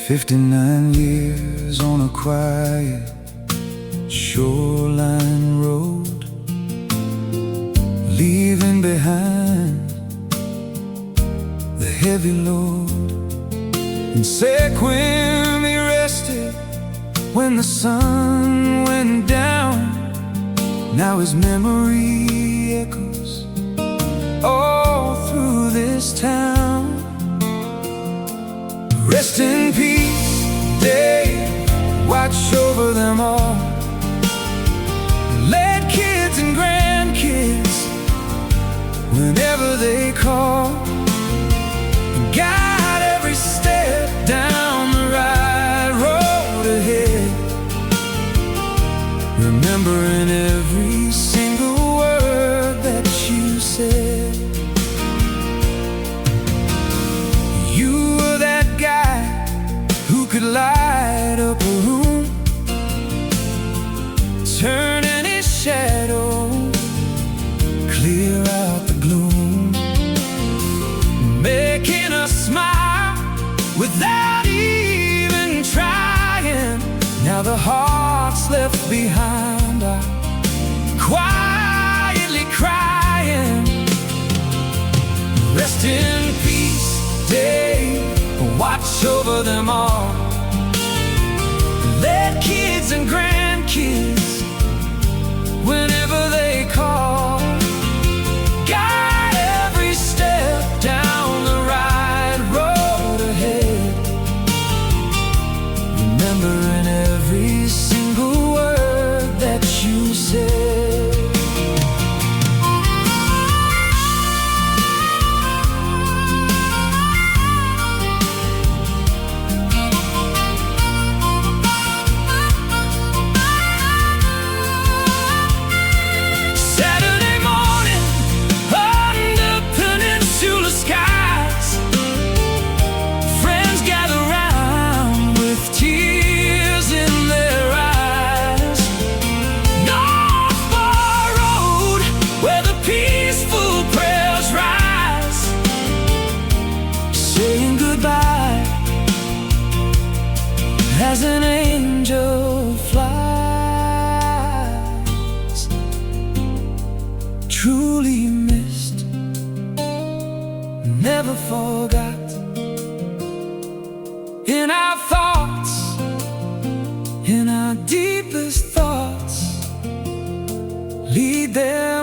59 years on a quiet shoreline road, leaving behind the heavy load. In Sequim he rested when the sun went down. Now his memory echoes all through this town. Rest in peace, Dave, watch over them all. Let kids and grandkids, whenever they call, guide every step down the right road ahead, remembering every single word that you said. You were that guy who could light up a room, turn any shadow, clear out the gloom, making us smile without even trying. Now the hearts left behind are quietly crying. Rest in peace, Dave, watch over them all. Let kids and grandkids, whenever they call, guide every step down the right road ahead, remembering every single word that you said. Saying goodbye as an angel flies, truly missed, never forgot. In our thoughts, in our deepest thoughts, lead them